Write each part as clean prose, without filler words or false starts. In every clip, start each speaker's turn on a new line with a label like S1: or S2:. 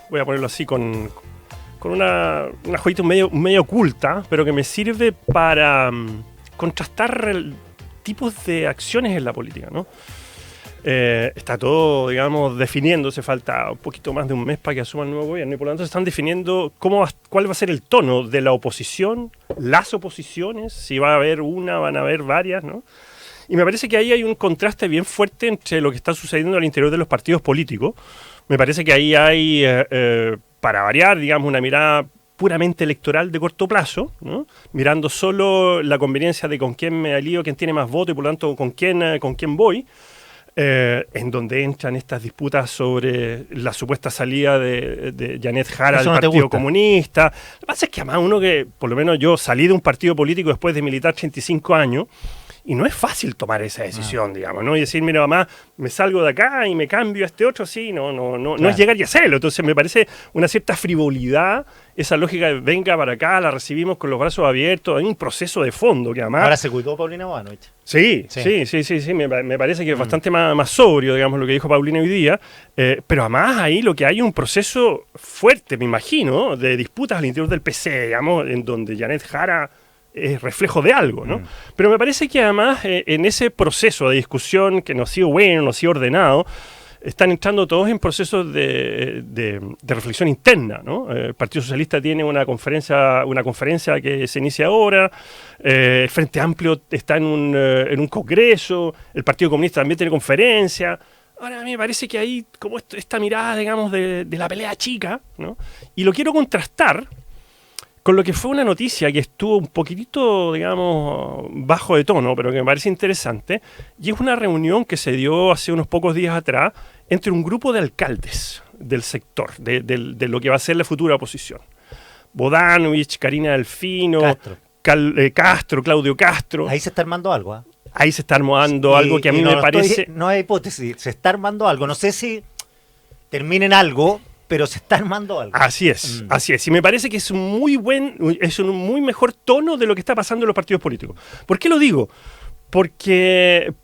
S1: voy a ponerlo así, con una joyita medio oculta, pero que me sirve para contrastar tipos de acciones en la política, ¿no? Está todo, digamos, definiéndose, falta un poquito más de un mes para que asuma el nuevo gobierno y por lo tanto se están definiendo cuál va a ser el tono de la oposición, las oposiciones, si va a haber una, van a haber varias, ¿no? Y me parece que ahí hay un contraste bien fuerte entre lo que está sucediendo al interior de los partidos políticos. Me parece que ahí hay, para variar, digamos, una mirada puramente electoral de corto plazo, ¿no? Mirando solo la conveniencia de con quién me alío, quién tiene más votos y por lo tanto con quién voy. En donde entran estas disputas sobre la supuesta salida de Janet Jara del Partido Comunista. Lo que pasa es que además uno que, por lo menos yo salí de un partido político después de militar 35 años, y no es fácil tomar esa decisión, digamos, ¿no? Y decir, mira, mamá, me salgo de acá y me cambio a este otro, sí, no es llegar y hacerlo. Entonces me parece una cierta frivolidad esa lógica de venga para acá, la recibimos con los brazos abiertos, hay un proceso de fondo que además...
S2: Ahora se cuidó Paulina Bodanovich.
S1: Sí, me parece que es bastante más sobrio, digamos, lo que dijo Paulina hoy día, pero además ahí lo que hay un proceso fuerte, me imagino, de disputas al interior del PC, digamos, en donde Janet Jara es reflejo de algo, ¿no? Pero me parece que además en ese proceso de discusión que no ha sido bueno, no ha sido ordenado, están entrando todos en procesos de reflexión interna, ¿no? El Partido Socialista tiene una conferencia que se inicia ahora, el Frente Amplio está en un congreso, el Partido Comunista también tiene conferencia. Ahora a mí me parece que hay como esta mirada, digamos, de la pelea chica, ¿no? Y lo quiero contrastar con lo que fue una noticia que estuvo un poquitito, digamos, bajo de tono, pero que me parece interesante, y es una reunión que se dio hace unos pocos días atrás entre un grupo de alcaldes del sector, de lo que va a ser la futura oposición. Bodanovich, Karina Delfino, Castro, Claudio Castro.
S2: Ahí se está armando algo, ¿eh?
S1: Ahí se está armando algo que a mí me parece...
S2: No hay hipótesis, se está armando algo. No sé si terminen algo, pero se está armando algo.
S1: Así es. Y me parece que es un muy mejor tono de lo que está pasando en los partidos políticos. ¿Por qué lo digo? Porque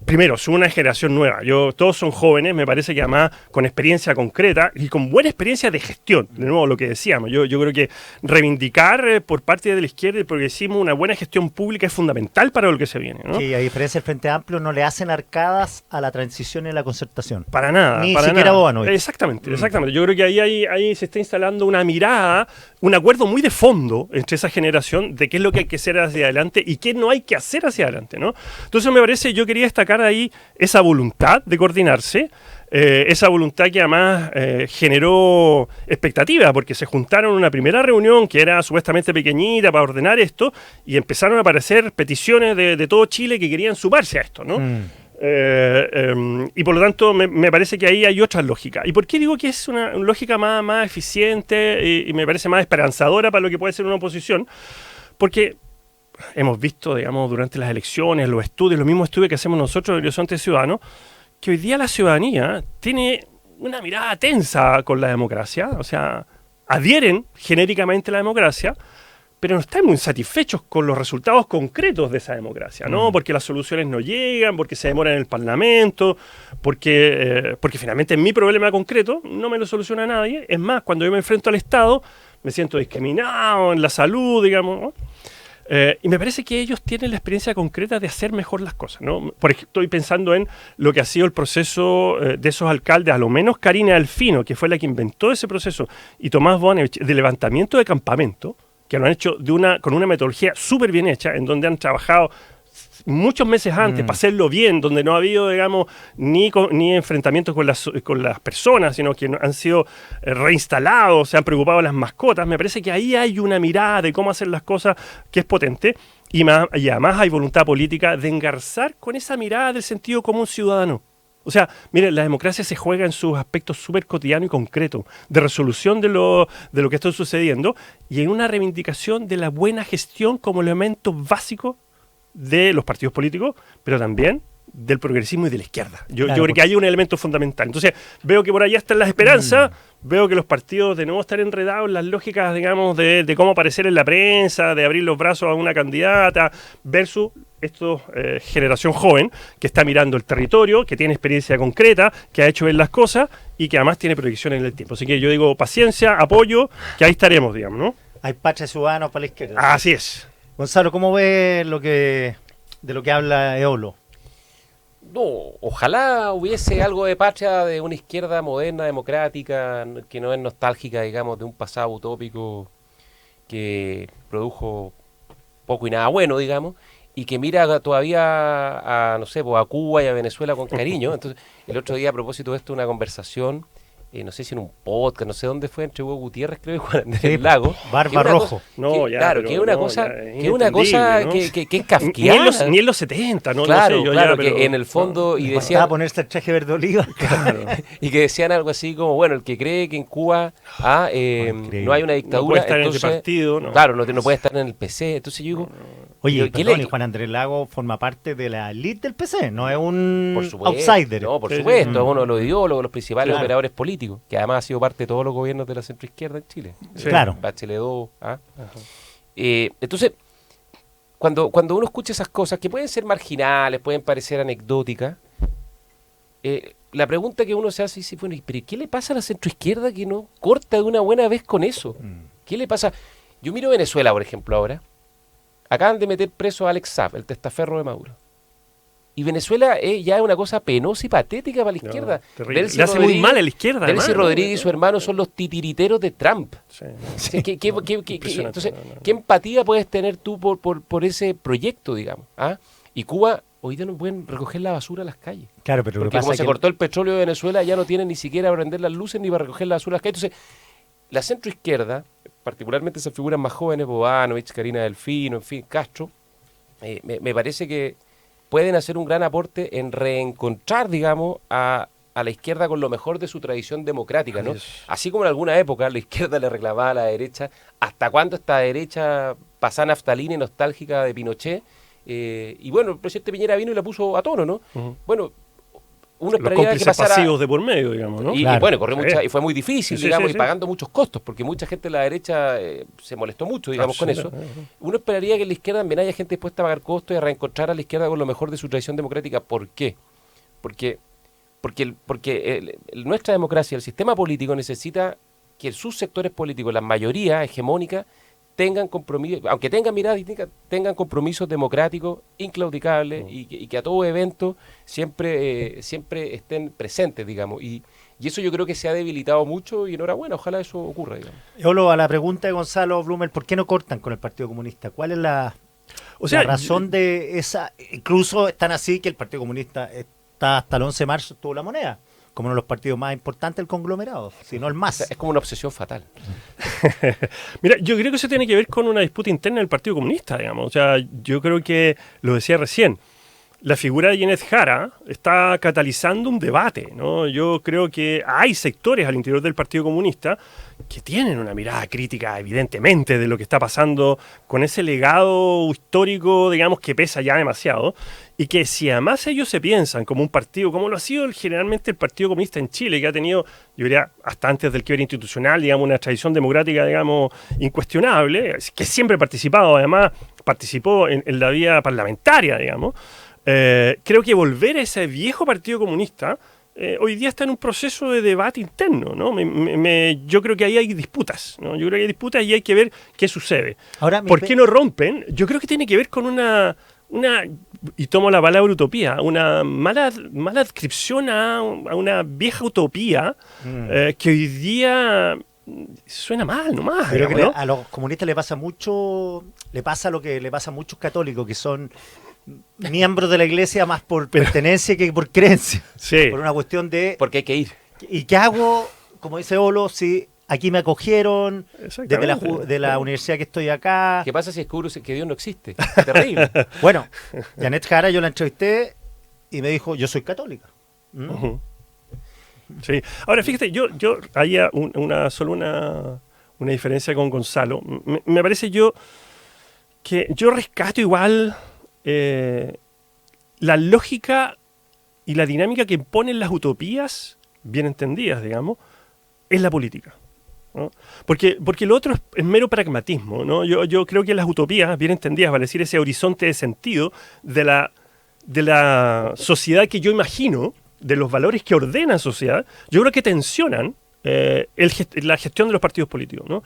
S1: primero, son una generación nueva. Todos son jóvenes, me parece que además con experiencia concreta y con buena experiencia de gestión. De nuevo, lo que decíamos. Yo creo que reivindicar por parte de la izquierda y el progresismo una buena gestión pública es fundamental para lo que se viene, ¿no?
S2: Sí, a diferencia del Frente Amplio, no le hacen arcadas a la transición y la concertación.
S1: Para nada.
S2: Ni siquiera Bodanovich.
S1: Exactamente. Yo creo que ahí se está instalando una mirada, un acuerdo muy de fondo entre esa generación de qué es lo que hay que hacer hacia adelante y qué no hay que hacer hacia adelante, ¿no? Entonces me parece, yo quería destacar ahí esa voluntad de coordinarse, esa voluntad que además generó expectativa, porque se juntaron en una primera reunión que era supuestamente pequeñita para ordenar esto y empezaron a aparecer peticiones de todo Chile que querían sumarse a esto, ¿no? Y por lo tanto me parece que ahí hay otra lógica. ¿Y por qué digo que es una lógica más eficiente y me parece más esperanzadora para lo que puede ser una oposición? Porque hemos visto, digamos, durante las elecciones, los mismos estudios que hacemos nosotros en Horizonte Ciudadano, que hoy día la ciudadanía tiene una mirada tensa con la democracia, o sea, adhieren genéricamente a la democracia, pero no están muy satisfechos con los resultados concretos de esa democracia, ¿no? Porque las soluciones no llegan, porque se demoran en el Parlamento, porque finalmente mi problema concreto no me lo soluciona nadie. Es más, cuando yo me enfrento al Estado, me siento discriminado en la salud, digamos, ¿no? Y me parece que ellos tienen la experiencia concreta de hacer mejor las cosas, ¿no? Por ejemplo, estoy pensando en lo que ha sido el proceso de esos alcaldes, a lo menos Karina Delfino, que fue la que inventó ese proceso, y Tomás Bodanovich, de levantamiento de campamento, que lo han hecho con una metodología súper bien hecha, en donde han trabajado muchos meses antes para hacerlo bien, donde no ha habido, digamos, ni enfrentamientos con las personas, sino que han sido reinstalados, se han preocupado de las mascotas. Me parece que ahí hay una mirada de cómo hacer las cosas que es potente y además hay voluntad política de engarzar con esa mirada del sentido común ciudadano. O sea, mire, la democracia se juega en sus aspectos súper cotidianos y concretos, de resolución de lo que está sucediendo y en una reivindicación de la buena gestión como elemento básico de los partidos políticos, pero también del progresismo y de la izquierda. Yo creo que hay un elemento fundamental. Entonces, veo que por allá están las esperanzas, veo que los partidos de nuevo están enredados en las lógicas, digamos, de cómo aparecer en la prensa, de abrir los brazos a una candidata, versus generación joven que está mirando el territorio, que tiene experiencia concreta, que ha hecho bien las cosas y que además tiene proyección en el tiempo. Así que yo digo paciencia, apoyo, que ahí estaremos, digamos, ¿no?
S2: Hay patria ciudadanos para la izquierda.
S1: Así es.
S2: Gonzalo, ¿cómo ves de lo que habla Eolo?
S3: No, ojalá hubiese algo de patria de una izquierda moderna, democrática, que no es nostálgica, digamos, de un pasado utópico que produjo poco y nada bueno, digamos, y que mira todavía a, no sé, pues a Cuba y a Venezuela con cariño. Entonces, el otro día, a propósito de esto, una conversación, no sé si en un podcast, no sé dónde fue, entre Hugo Gutiérrez, creo, y Juan Andrés Lago.
S2: Barba Rojo.
S3: Claro, que es una cosa, ¿no? que es kafkiana.
S1: Ni en los 70, ¿no?
S3: Claro,
S1: no sé, yo
S3: claro,
S1: pero,
S3: que en el fondo, y decían,
S2: a ponerse el traje verde oliva.
S1: Claro.
S3: y que decían algo así como, bueno, el que cree que en Cuba no hay una dictadura,
S1: no puede estar
S3: entonces,
S1: en ese partido, no.
S3: Claro, no puede estar en el PC. Entonces yo digo,
S2: oye,
S3: ¿qué
S2: perdón, y Juan Andrés Lago forma parte de la elite del PC, no es un
S3: por supuesto,
S2: outsider.
S3: No, por supuesto,
S2: sí.
S3: es uno de los ideólogos, los principales
S2: Claro.
S3: operadores políticos, que además ha sido parte de todos los gobiernos de la centroizquierda en Chile.
S2: Sí. Claro.
S3: Bachelet 2, entonces, cuando uno escucha esas cosas, que pueden ser marginales, pueden parecer anecdóticas, la pregunta que uno se hace es, bueno, ¿pero qué le pasa a la centroizquierda que no corta de una buena vez con eso? ¿Qué le pasa? Yo miro Venezuela, por ejemplo, ahora. Acaban de meter preso a Alex Saab, el testaferro de Maduro. Y Venezuela ya es una cosa penosa y patética para la izquierda.
S1: Le hace muy mal a la izquierda.
S3: Delcy Rodríguez y su hermano son los titiriteros de Trump.
S1: Sí.
S3: O sea, entonces, ¿qué empatía puedes tener tú por ese proyecto, digamos? ¿Ah? Y Cuba, hoy día no pueden recoger la basura a las calles.
S2: Claro, pero
S3: porque como se cortó el petróleo de Venezuela, ya no tienen ni siquiera para prender las luces ni para recoger la basura a las calles. Entonces, la centroizquierda, particularmente esas figuras más jóvenes, Bobanovich, Karina Delfino, en fin, Castro, me parece que pueden hacer un gran aporte en reencontrar, digamos, a la izquierda con lo mejor de su tradición democrática, ¿no? Así como en alguna época la izquierda le reclamaba a la derecha, ¿hasta cuándo esta derecha pasa naftalina y nostálgica de Pinochet? Y bueno, el presidente Piñera vino y la puso a tono, ¿no? Bueno, uno esperaría que pasara
S1: pasivos de por medio, digamos, ¿no?
S3: Y
S2: Claro.
S3: bueno, y fue muy difícil, digamos, y
S1: sí.
S3: pagando muchos costos, porque mucha gente de la derecha se molestó mucho, digamos, con eso. Uno esperaría que en la izquierda también haya gente dispuesta a pagar costos y a reencontrar a la izquierda con lo mejor de su tradición democrática. ¿Por qué? Porque nuestra democracia, el sistema político necesita que sus sectores políticos, la mayoría hegemónica, tengan compromisos, aunque tengan miradas distintas, tengan compromisos democráticos inclaudicables y que a todo evento siempre estén presentes, digamos. Y eso yo creo que se ha debilitado mucho y enhorabuena, ojalá eso ocurra, digamos.
S2: Eolo, a la pregunta de Gonzalo Blumer, ¿por qué no cortan con el Partido Comunista? ¿Cuál es la razón de esa? Incluso están así que el Partido Comunista está hasta el 11 de marzo, tuvo la moneda, como uno de los partidos más importantes del conglomerado, si no el más.
S3: O sea, es como una obsesión fatal.
S1: Mira, yo creo que eso tiene que ver con una disputa interna del Partido Comunista, digamos. O sea, yo creo que, lo decía recién, la figura de Yanet Jara está catalizando un debate, ¿no? Yo creo que hay sectores al interior del Partido Comunista que tienen una mirada crítica, evidentemente, de lo que está pasando con ese legado histórico, digamos, que pesa ya demasiado, y que si además ellos se piensan como un partido, como lo ha sido generalmente el Partido Comunista en Chile, que ha tenido, yo diría, hasta antes del quiebre institucional, digamos, una tradición democrática, digamos, incuestionable, que siempre ha participado, además, participó en la vida parlamentaria, digamos. Creo que volver a ese viejo Partido Comunista hoy día está en un proceso de debate interno, ¿no? Yo creo que ahí hay disputas, ¿no? Yo creo que hay disputas y hay que ver qué sucede.
S2: Ahora,
S1: ¿Por qué no rompen? Yo creo que tiene que ver con una y tomo la palabra utopía, una mala adscripción a una vieja utopía que hoy día suena mal nomás.
S2: Creo
S1: digamos,
S2: que
S1: ¿no?
S2: a los comunistas le pasa lo que le pasa a muchos católicos, que son miembros de la iglesia más por pertenencia que por creencia.
S1: Sí.
S2: Por una cuestión de...
S3: Porque hay que ir.
S2: ¿Y qué hago? Como dice Olo, si aquí me acogieron de la universidad que estoy acá.
S3: ¿Qué pasa si descubro que Dios no existe? Es terrible.
S2: Bueno, Yanet Jara yo la entrevisté y me dijo, yo soy católica.
S1: Uh-huh. Sí. Ahora, fíjate, yo hay una diferencia con Gonzalo. Me parece que yo rescato igual la lógica y la dinámica que imponen las utopías, bien entendidas, digamos, es la política. ¿no? Porque lo otro es mero pragmatismo, ¿no? Yo creo que las utopías, bien entendidas, vale decir, ese horizonte de sentido de la sociedad que yo imagino, de los valores que ordenan sociedad, yo creo que tensionan la gestión de los partidos políticos, ¿no?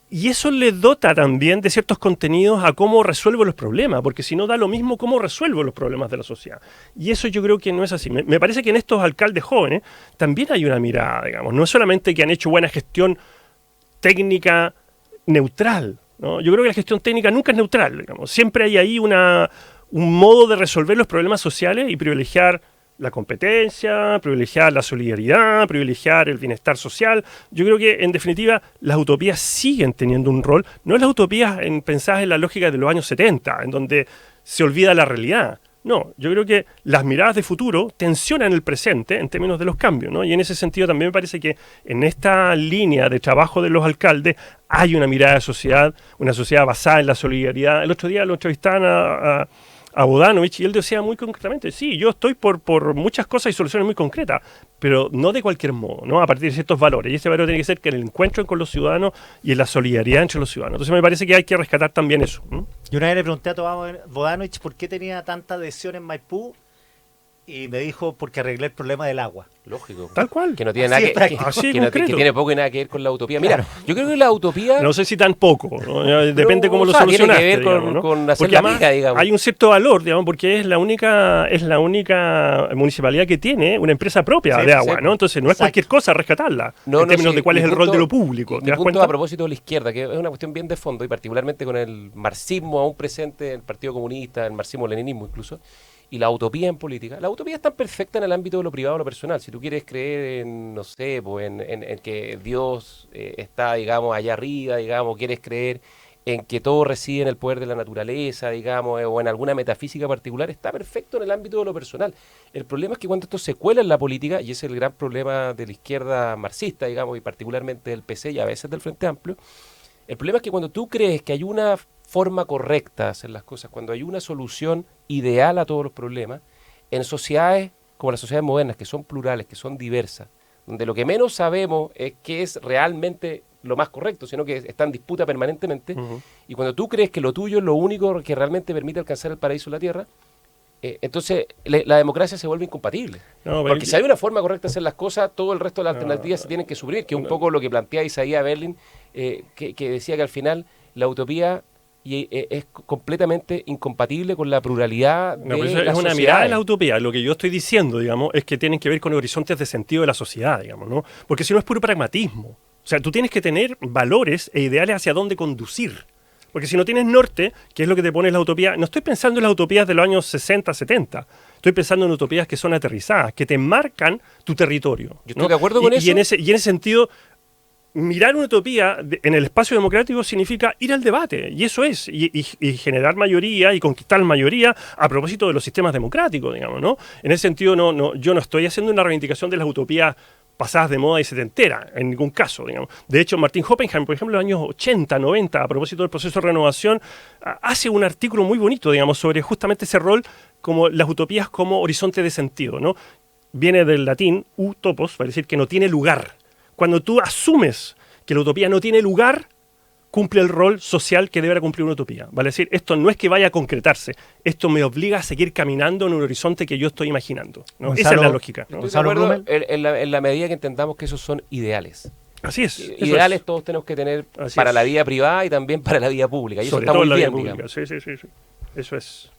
S1: Y eso le dota también de ciertos contenidos a cómo resuelvo los problemas, porque si no da lo mismo cómo resuelvo los problemas de la sociedad. Y eso yo creo que no es así. Me parece que en estos alcaldes jóvenes también hay una mirada, digamos. No es solamente que han hecho buena gestión técnica neutral, ¿no? Yo creo que la gestión técnica nunca es neutral, digamos. Siempre hay ahí un modo de resolver los problemas sociales y privilegiar la competencia, privilegiar la solidaridad, privilegiar el bienestar social. Yo creo que, en definitiva, las utopías siguen teniendo un rol. No es las utopías pensadas en la lógica de los años 70, en donde se olvida la realidad. No, yo creo que las miradas de futuro tensionan el presente en términos de los cambios, ¿no? Y en ese sentido también me parece que en esta línea de trabajo de los alcaldes hay una mirada de sociedad, una sociedad basada en la solidaridad. El otro día lo entrevistaban a Bodanovich y él decía muy concretamente, sí, yo estoy por muchas cosas y soluciones muy concretas, pero no de cualquier modo, ¿no? A partir de ciertos valores. Y ese valor tiene que ser que en el encuentro con los ciudadanos y en la solidaridad entre los ciudadanos. Entonces me parece que hay que rescatar también eso, ¿no?
S2: Yo una vez le pregunté a Tomás Bodanovich por qué tenía tanta adhesión en Maipú y me dijo porque arreglé el problema del agua.
S3: Lógico.
S1: Tal cual.
S3: Que no tiene nada que tiene poco y nada que ver con la utopía. Mira, yo creo que la utopía...
S1: No sé si tan poco, ¿no? Depende cómo lo solucionaste.
S3: Tiene que ver
S1: digamos, ¿no?
S3: con hacer
S1: porque
S3: la
S1: además
S3: pica, digamos.
S1: hay un cierto valor, digamos, porque es la única municipalidad que tiene una empresa propia de agua, ¿no? Entonces no es cualquier cosa rescatarla, en términos de cuál es el rol de lo público.
S3: Mi punto a propósito de la izquierda, que es una cuestión bien de fondo, y particularmente con el marxismo aún presente, el Partido Comunista, el marxismo-leninismo incluso, y la utopía en política. La utopía es tan perfecta en el ámbito de lo privado o lo personal. Si tú quieres creer en, no sé, pues en que Dios está, digamos, allá arriba, digamos, quieres creer en que todo reside en el poder de la naturaleza, digamos, o en alguna metafísica particular, está perfecto en el ámbito de lo personal. El problema es que cuando esto se cuela en la política, y ese es el gran problema de la izquierda marxista, digamos, y particularmente del PC y a veces del Frente Amplio, el problema es que cuando tú crees que hay una forma correcta de hacer las cosas, cuando hay una solución ideal a todos los problemas, en sociedades como las sociedades modernas, que son plurales, que son diversas, donde lo que menos sabemos es qué es realmente lo más correcto, sino que está en disputa permanentemente, y cuando tú crees que lo tuyo es lo único que realmente permite alcanzar el paraíso en la tierra, entonces la democracia se vuelve incompatible. Porque si hay una forma correcta de hacer las cosas, todo el resto de las alternativas se tienen que suprimir, que es un poco lo que plantea Isaías Berlin, que decía que al final la utopía es completamente incompatible con la pluralidad de
S1: pues
S3: las
S1: es una
S3: sociedades.
S1: mirada de la utopía. Lo que yo estoy diciendo, digamos, es que tienen que ver con horizontes de sentido de la sociedad, digamos, ¿no? Porque si no es puro pragmatismo. O sea, tú tienes que tener valores e ideales hacia dónde conducir. Porque si no tienes norte, que es lo que te pone la utopía, no estoy pensando en las utopías de los años 60, 70. Estoy pensando en utopías que son aterrizadas, que te marcan tu territorio.
S3: Yo estoy de acuerdo con eso.
S1: Y en ese sentido, mirar una utopía en el espacio democrático significa ir al debate, y eso es, y generar mayoría y conquistar mayoría a propósito de los sistemas democráticos, digamos, ¿no? En ese sentido, yo no estoy haciendo una reivindicación de las utopías pasadas de moda y setenteras, en ningún caso, digamos. De hecho, Martin Oppenheim, por ejemplo, en los años 80, 90, a propósito del proceso de renovación, hace un artículo muy bonito, digamos, sobre justamente ese rol, como las utopías como horizonte de sentido, ¿no? Viene del latín utopos, para decir que no tiene lugar. Cuando tú asumes que la utopía no tiene lugar, cumple el rol social que deberá cumplir una utopía. Vale decir, esto no es que vaya a concretarse, esto me obliga a seguir caminando en un horizonte que yo estoy imaginando, ¿no? Esa es la lógica, ¿no?
S3: Estoy de acuerdo en la medida que entendamos que esos son ideales.
S1: Así es.
S3: Ideales todos tenemos que tener para la vida privada y también para la vida pública. Y
S1: sobre
S3: eso está
S1: todo
S3: muy
S1: en la
S3: bien,
S1: vida pública.
S3: digamos.
S1: Sí. Eso es.